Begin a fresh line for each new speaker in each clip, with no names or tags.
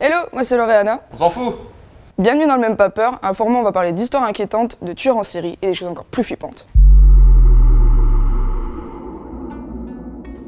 Hello, moi c'est Loréana.
On s'en fout.
Bienvenue dans le Même Pas Peur, un format où on va parler d'histoires inquiétantes, de tueurs en série et des choses encore plus flippantes.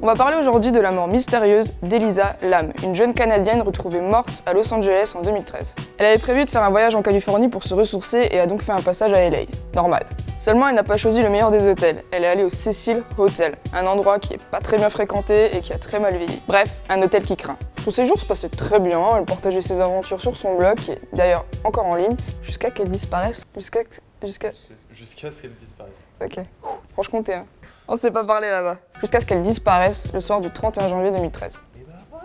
On va parler aujourd'hui de la mort mystérieuse d'Elisa Lam, une jeune Canadienne retrouvée morte à Los Angeles en 2013. Elle avait prévu de faire un voyage en Californie pour se ressourcer et a donc fait un passage à LA. Normal. Seulement, elle n'a pas choisi le meilleur des hôtels. Elle est allée au Cecil Hotel, un endroit qui est pas très bien fréquenté et qui a très mal vieilli. Bref, un hôtel qui craint. Son séjour se passait très bien, elle partageait ses aventures sur son blog, qui est d'ailleurs encore en ligne, jusqu'à qu'elle disparaisse. Jusqu'à ce
qu'elle disparaisse.
Ok. Franche-Comté, hein. On s'est pas parlé là-bas. Jusqu'à ce qu'elle disparaisse le soir du 31 janvier 2013.
Et bah voilà.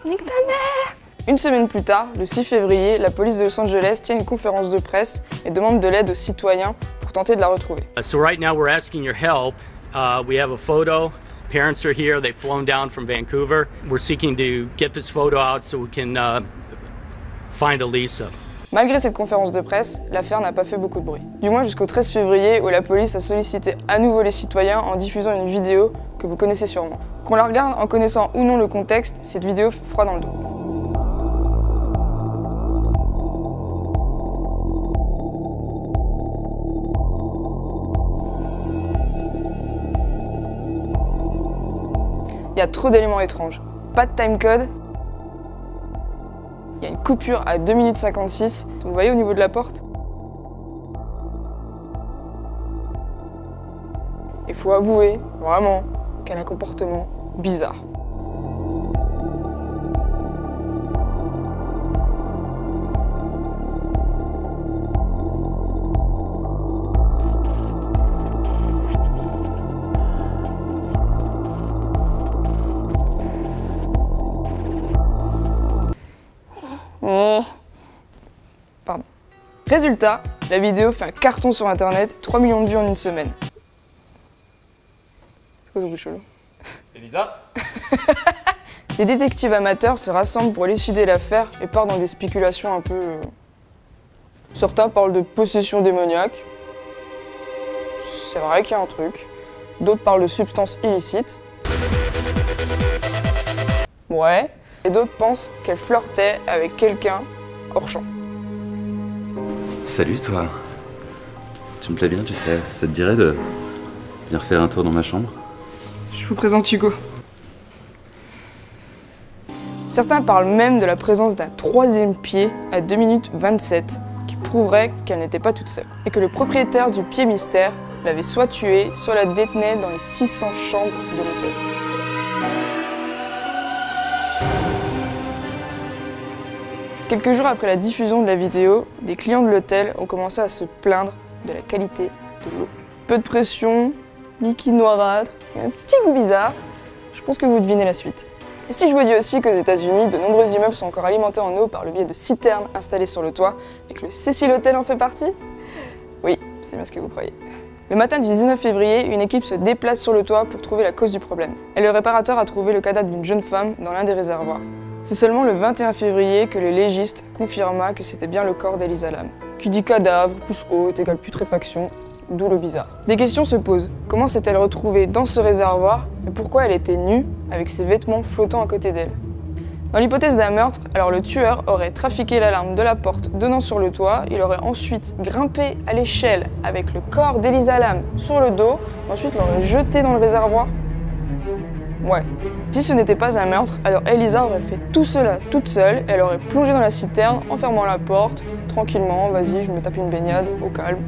Nique ta mère! Une semaine plus tard, le 6 février, la police de Los Angeles tient une conférence de presse et demande de l'aide aux citoyens pour tenter de la retrouver.
So right now we're asking your help. We have a photo. Parents are here. They've flown down from Vancouver. We're seeking to get this photo out so we can find Elisa.
Malgré cette conférence de presse, l'affaire n'a pas fait beaucoup de bruit. Du moins jusqu'au 13 février où la police a sollicité à nouveau les citoyens en diffusant une vidéo que vous connaissez sûrement. Qu'on la regarde en connaissant ou non le contexte, cette vidéo fait froid dans le dos. Il y a trop d'éléments étranges. Pas de timecode. Il y a une coupure à 2 minutes 56. Vous voyez au niveau de la porte? Il faut avouer, vraiment, qu'elle a un comportement bizarre. Pardon. Résultat, la vidéo fait un carton sur internet, 3 millions de vues en une semaine. C'est quoi ce bruit chelou?
Elisa.
Les détectives amateurs se rassemblent pour élucider l'affaire et partent dans des spéculations un peu... Certains parlent de possession démoniaque. C'est vrai qu'il y a un truc. D'autres parlent de substances illicites. Ouais. Et d'autres pensent qu'elle flirtait avec quelqu'un hors champ.
Salut toi. Tu me plais bien, tu sais. Ça te dirait de venir faire un tour dans ma chambre?
Je vous présente Hugo. Certains parlent même de la présence d'un troisième pied à 2 minutes 27 qui prouverait qu'elle n'était pas toute seule. Et que le propriétaire du pied mystère l'avait soit tuée, soit la détenait dans les 600 chambres de l'hôtel. Quelques jours après la diffusion de la vidéo, des clients de l'hôtel ont commencé à se plaindre de la qualité de l'eau. Peu de pression, liquide noirâtre, et un petit goût bizarre. Je pense que vous devinez la suite. Et si je vous dis aussi qu'aux États-Unis, de nombreux immeubles sont encore alimentés en eau par le biais de citernes installées sur le toit, et que le Cecil Hotel en fait partie? Oui, c'est bien ce que vous croyez. Le matin du 19 février, une équipe se déplace sur le toit pour trouver la cause du problème. Et le réparateur a trouvé le cadavre d'une jeune femme dans l'un des réservoirs. C'est seulement le 21 février que le légiste confirma que c'était bien le corps d'Elisa Lam. Qui dit cadavre plus eau est égal putréfaction, d'où le bizarre. Des questions se posent. Comment s'est-elle retrouvée dans ce réservoir et pourquoi elle était nue avec ses vêtements flottant à côté d'elle? Dans l'hypothèse d'un meurtre, alors le tueur aurait trafiqué l'alarme de la porte donnant sur le toit, il aurait ensuite grimpé à l'échelle avec le corps d'Elisa Lam sur le dos, ensuite l'aurait jeté dans le réservoir. Ouais. Si ce n'était pas un meurtre, alors Elisa aurait fait tout cela toute seule, elle aurait plongé dans la citerne en fermant la porte, tranquillement, vas-y, je me tape une baignade, au calme.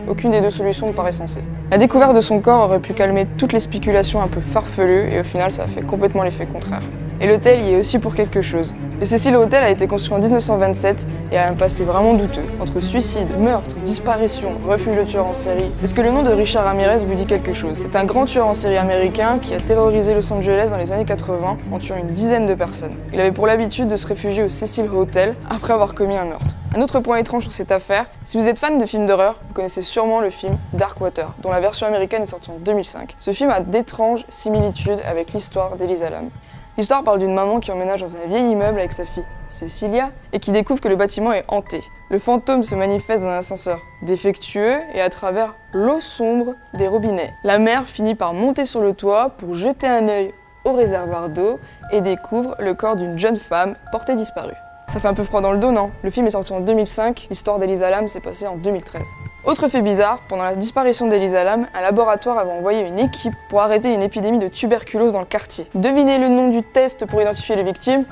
Aucune des deux solutions ne paraît sensée. La découverte de son corps aurait pu calmer toutes les spéculations un peu farfelues et au final ça a fait complètement l'effet contraire. Et l'hôtel y est aussi pour quelque chose. Le Cecil Hotel a été construit en 1927 et a un passé vraiment douteux. Entre suicide, meurtre, disparition, refuge de tueurs en série. Est-ce que le nom de Richard Ramirez vous dit quelque chose? C'est un grand tueur en série américain qui a terrorisé Los Angeles dans les années 80 en tuant une dizaine de personnes. Il avait pour l'habitude de se réfugier au Cecil Hotel après avoir commis un meurtre. Un autre point étrange sur cette affaire, si vous êtes fan de films d'horreur, vous connaissez sûrement le film Darkwater, dont la version américaine est sortie en 2005. Ce film a d'étranges similitudes avec l'histoire d'Elisa Lam. L'histoire parle d'une maman qui emménage dans un vieil immeuble avec sa fille, Cecilia, et qui découvre que le bâtiment est hanté. Le fantôme se manifeste dans un ascenseur défectueux et à travers l'eau sombre des robinets. La mère finit par monter sur le toit pour jeter un œil au réservoir d'eau et découvre le corps d'une jeune femme portée disparue. Ça fait un peu froid dans le dos, non? Le film est sorti en 2005, l'histoire d'Elisa Lam s'est passée en 2013. Autre fait bizarre, pendant la disparition d'Elisa Lam, un laboratoire avait envoyé une équipe pour arrêter une épidémie de tuberculose dans le quartier. Devinez le nom du test pour identifier les victimes?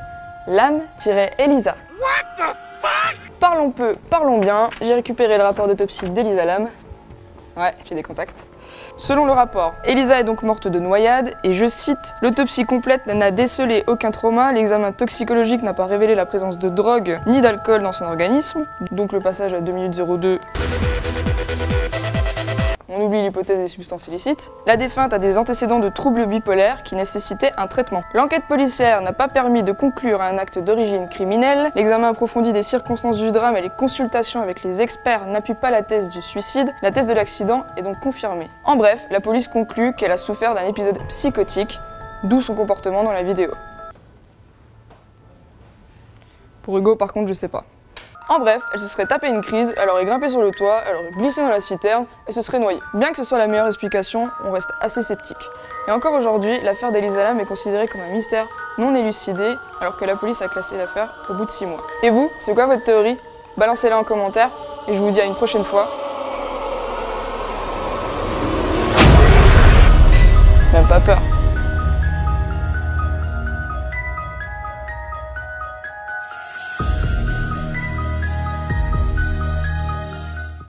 Lam-Elisa. What the fuck? Parlons peu, parlons bien, j'ai récupéré le rapport d'autopsie d'Elisa Lam. Ouais, j'ai des contacts. Selon le rapport, Elisa est donc morte de noyade et je cite, l'autopsie complète n'a décelé aucun trauma, l'examen toxicologique n'a pas révélé la présence de drogue ni d'alcool dans son organisme, donc le passage à 2 minutes 02. On oublie l'hypothèse des substances illicites. La défunte a des antécédents de troubles bipolaires qui nécessitaient un traitement. L'enquête policière n'a pas permis de conclure à un acte d'origine criminelle. L'examen approfondi des circonstances du drame et les consultations avec les experts n'appuient pas la thèse du suicide. La thèse de l'accident est donc confirmée. En bref, la police conclut qu'elle a souffert d'un épisode psychotique, d'où son comportement dans la vidéo. Pour Hugo, par contre, je sais pas. En bref, elle se serait tapé une crise, elle aurait grimpé sur le toit, elle aurait glissé dans la citerne et se serait noyée. Bien que ce soit la meilleure explication, on reste assez sceptique. Et encore aujourd'hui, l'affaire d'Elisa Lam est considérée comme un mystère non élucidé, alors que la police a classé l'affaire au bout de 6 mois. Et vous, c'est quoi votre théorie? Balancez-la en commentaire et je vous dis à une prochaine fois. Même pas peur.